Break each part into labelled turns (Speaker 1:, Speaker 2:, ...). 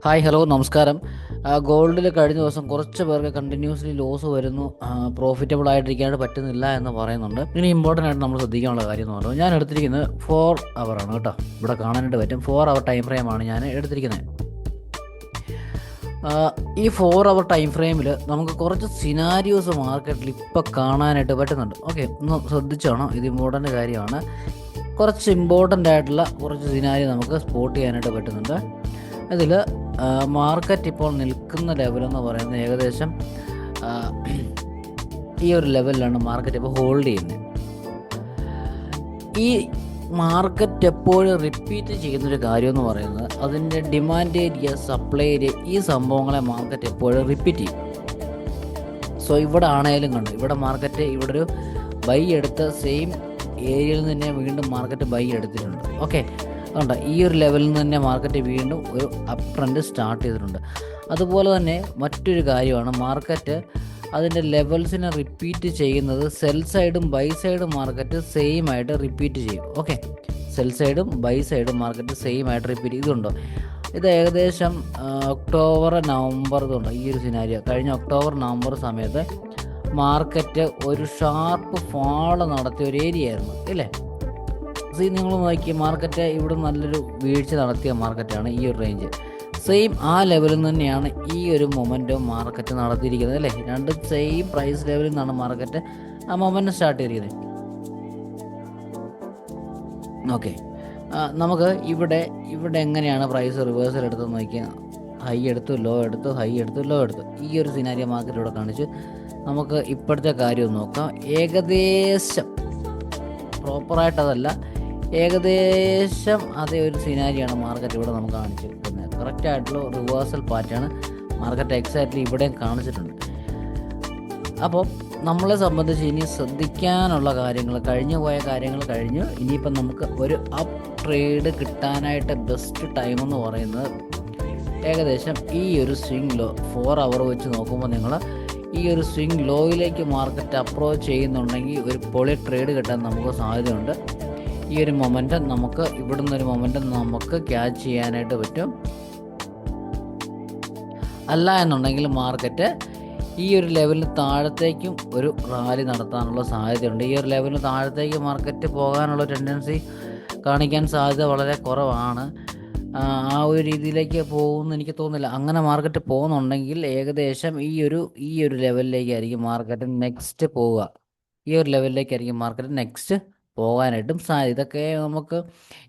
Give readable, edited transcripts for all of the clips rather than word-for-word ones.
Speaker 1: Hi hello നമസ്കാരം. ഗോൾഡിൽ കഴിഞ്ഞ ദിവസം കുറച്ച് പേർക്ക് കണ്ടിന്യൂസ്ലി ലോസ് വരുന്നു, പ്രോഫിറ്റബിൾ ആയിട്ടിരിക്കാനായിട്ട് പറ്റുന്നില്ല എന്ന് പറയുന്നുണ്ട്. ഇനി ഇമ്പോർട്ടൻ്റ് ആയിട്ട് നമ്മൾ ശ്രദ്ധിക്കാനുള്ള കാര്യം എന്ന് പറയുന്നത്, ഞാൻ എടുത്തിരിക്കുന്നത് 4 ആണ് കേട്ടോ. ഇവിടെ കാണാനായിട്ട് പറ്റും, 4 ടൈം ഫ്രെയിമാണ് ഞാൻ എടുത്തിരിക്കുന്നത്. ഈ 4 ടൈം ഫ്രെയിമിൽ നമുക്ക് കുറച്ച് സിനാരിയോസ് മാർക്കറ്റിൽ ഇപ്പോൾ കാണാനായിട്ട് പറ്റുന്നുണ്ട്. ഓക്കെ, ഒന്ന് ശ്രദ്ധിച്ചോണം, ഇത് ഇമ്പോർട്ടൻ്റ് കാര്യമാണ്. കുറച്ച് ഇമ്പോർട്ടൻ്റ് ആയിട്ടുള്ള കുറച്ച് സിനാരിയോ നമുക്ക് സ്പോട്ട് ചെയ്യാനായിട്ട് പറ്റുന്നുണ്ട്. ഇതിൽ മാർക്കറ്റ് ഇപ്പോൾ നിൽക്കുന്ന ലെവലെന്ന് പറയുന്നത് ഏകദേശം ഈ ഒരു ലെവലിലാണ് മാർക്കറ്റ് ഇപ്പോൾ ഹോൾഡ് ചെയ്യുന്നത്. ഈ മാർക്കറ്റ് എപ്പോഴും റിപ്പീറ്റ് ചെയ്യുന്നൊരു കാര്യമെന്ന് പറയുന്നത്, അതിൻ്റെ ഡിമാൻഡ് ഏരിയ, സപ്ലൈ ഏരിയ, ഈ സംഭവങ്ങളെ മാർക്കറ്റ് എപ്പോഴും റിപ്പീറ്റ് ചെയ്യും. സോ ഇവിടെ ആണെങ്കിലും കണ്ടു, ഇവിടെ മാർക്കറ്റ് ഇവിടെ ഒരു ബൈ എടുത്ത സെയിം ഏരിയയിൽ നിന്ന് തന്നെ വീണ്ടും മാർക്കറ്റ് ബൈ എടുത്തിട്ടുണ്ട്. ഓക്കെ, അതുകൊണ്ട് ഈ ഒരു ലെവലിൽ നിന്ന് തന്നെ മാർക്കറ്റ് വീണ്ടും ഒരു അപ്പ് ട്രെൻഡ് സ്റ്റാർട്ട് ചെയ്തിട്ടുണ്ട്. അതുപോലെ തന്നെ മറ്റൊരു കാര്യമാണ്, മാർക്കറ്റ് അതിൻ്റെ ലെവൽസിനെ റിപ്പീറ്റ് ചെയ്യുന്നത് സെൽ സൈഡും ബൈ സൈഡും മാർക്കറ്റ് സെയിം ആയിട്ട് റിപ്പീറ്റ് ചെയ്യും. ഓക്കെ, സെൽ സൈഡും ബൈ സൈഡും മാർക്കറ്റ് സെയിം ആയിട്ട് റിപ്പീറ്റ് ഇതുണ്ടോ. ഇത് ഏകദേശം ഒക്ടോബർ നവംബർ ഇതുണ്ടോ, ഈ ഒരു സിനാരിയോ കഴിഞ്ഞ ഒക്ടോബർ നവംബർ സമയത്ത് മാർക്കറ്റ് ഒരു ഷാർപ്പ് ഫാള് നടത്തിയ ഒരു ഏരിയ ആയിരുന്നു ഇല്ലേ. നിങ്ങൾ നോക്കി, മാർക്കറ്റ് ഇവിടെ നല്ലൊരു വീഴ്ച നടത്തിയ മാർക്കറ്റാണ് ഈ ഒരു റേഞ്ച്. സെയിം ആ ലെവലിൽ തന്നെയാണ് ഈ ഒരു മൊമെൻറ്റും മാർക്കറ്റ് നടത്തിയിരിക്കുന്നത് അല്ലേ. രണ്ട് സെയിം പ്രൈസ് ലെവലിൽ നിന്നാണ് മാർക്കറ്റ് ആ മൊമെൻറ്റം സ്റ്റാർട്ട് ചെയ്തിരിക്കുന്നത്. ഓക്കെ, നമുക്ക് ഇവിടെ എങ്ങനെയാണ് പ്രൈസ് റിവേഴ്സൽ എടുത്തെന്ന് നോക്കിയാൽ, ഹൈ എടുത്തു, ലോ എടുത്തു, ഹൈ എടുത്തു, ലോ എടുത്തു. ഈ ഒരു സിനാരിയോ മാർക്കറ്റ് ഇവിടെ കാണിച്ചു. നമുക്ക് ഇപ്പോഴത്തെ കാര്യം നോക്കാം. ഏകദേശം പ്രോപ്പറായിട്ടതല്ല, ഏകദേശം അതേ ഒരു സിനാരിയാണ് മാർക്കറ്റ് ഇവിടെ നമുക്ക് കാണിച്ചിരിക്കുന്നത്. കറക്റ്റായിട്ടുള്ള റിവേഴ്സൽ പാറ്റേൺ മാർക്കറ്റ് എക്സാക്ട്ലി ഇവിടെയും കാണിച്ചിട്ടുണ്ട്. അപ്പോൾ നമ്മളെ സംബന്ധിച്ച് ഇനി ശ്രദ്ധിക്കാനുള്ള കാര്യങ്ങൾ, കഴിഞ്ഞു പോയ കാര്യങ്ങൾ കഴിഞ്ഞു. ഇനിയിപ്പം നമുക്ക് ഒരു അപ്പ് ട്രേഡ് കിട്ടാനായിട്ട് ബെസ്റ്റ് ടൈം എന്ന് പറയുന്നത് ഏകദേശം ഈ ഒരു സ്വിംഗ് ലോ 4 വെച്ച് നോക്കുമ്പോൾ, നിങ്ങൾ ഈ ഒരു സ്വിംഗ് ലോയിലേക്ക് മാർക്കറ്റ് അപ്രോച്ച് ചെയ്യുന്നുണ്ടെങ്കിൽ ഒരു പൊളി ട്രേഡ് കിട്ടാൻ നമുക്ക് സാധ്യതയുണ്ട്. ഈ ഒരു മൊമെൻറ്റം നമുക്ക് ഇവിടുന്ന് ഒരു മൊമെൻറ്റം നമുക്ക് ക്യാച്ച് ചെയ്യാനായിട്ട് പറ്റും. അല്ല എന്നുണ്ടെങ്കിൽ മാർക്കറ്റ് ഈ ഒരു ലെവലിന് താഴത്തേക്കും ഒരു റാലി നടത്താനുള്ള സാധ്യതയുണ്ട്. ഈ ഒരു ലെവലിന് താഴത്തേക്ക് മാർക്കറ്റ് പോകാനുള്ള ടെൻഡൻസി കാണിക്കാൻ സാധ്യത വളരെ കുറവാണ്. ആ ഒരു രീതിയിലേക്ക് പോകുമെന്ന് എനിക്ക് തോന്നുന്നില്ല. അങ്ങനെ മാർക്കറ്റ് പോകുന്നുണ്ടെങ്കിൽ ഏകദേശം ഈ ഒരു ലെവലിലേക്കായിരിക്കും മാർക്കറ്റ് നെക്സ്റ്റ് പോവുക. ഈ ഒരു ലെവലിലേക്കായിരിക്കും മാർക്കറ്റ് നെക്സ്റ്റ് പോകാനായിട്ടും സാധ്യത. ഇതൊക്കെ നമുക്ക്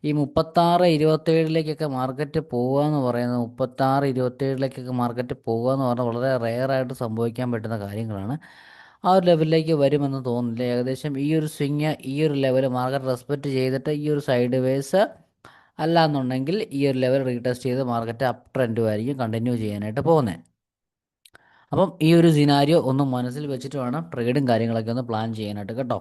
Speaker 1: ഈ 36-27 മാർക്കറ്റ് പോകുക എന്ന് പറയുന്നത്, 36-27 മാർക്കറ്റ് പോകുക എന്ന് പറഞ്ഞാൽ വളരെ റെയറായിട്ട് സംഭവിക്കാൻ പറ്റുന്ന കാര്യങ്ങളാണ്. ആ ഒരു ലെവലിലേക്ക് വരുമെന്ന് തോന്നുന്നില്ല. ഏകദേശം ഈ ഒരു സ്വിങ്, ഈ ഒരു ലെവൽ മാർക്കറ്റ് റെസ്പെക്റ്റ് ചെയ്തിട്ട് ഈ ഒരു സൈഡ് വേസ് അല്ല എന്നുണ്ടെങ്കിൽ ഈ ഒരു ലെവൽ റീടെസ്റ്റ് ചെയ്ത് മാർക്കറ്റ് അപ്പ് ട്രെൻഡുമായിരിക്കും കണ്ടിന്യൂ ചെയ്യാനായിട്ട് പോകുന്നത്. അപ്പം ഈ ഒരു സിനാരിയോ ഒന്ന് മനസ്സിൽ വെച്ചിട്ട് വേണം ട്രേഡും കാര്യങ്ങളൊക്കെ ഒന്ന് പ്ലാൻ ചെയ്യാനായിട്ട് കേട്ടോ.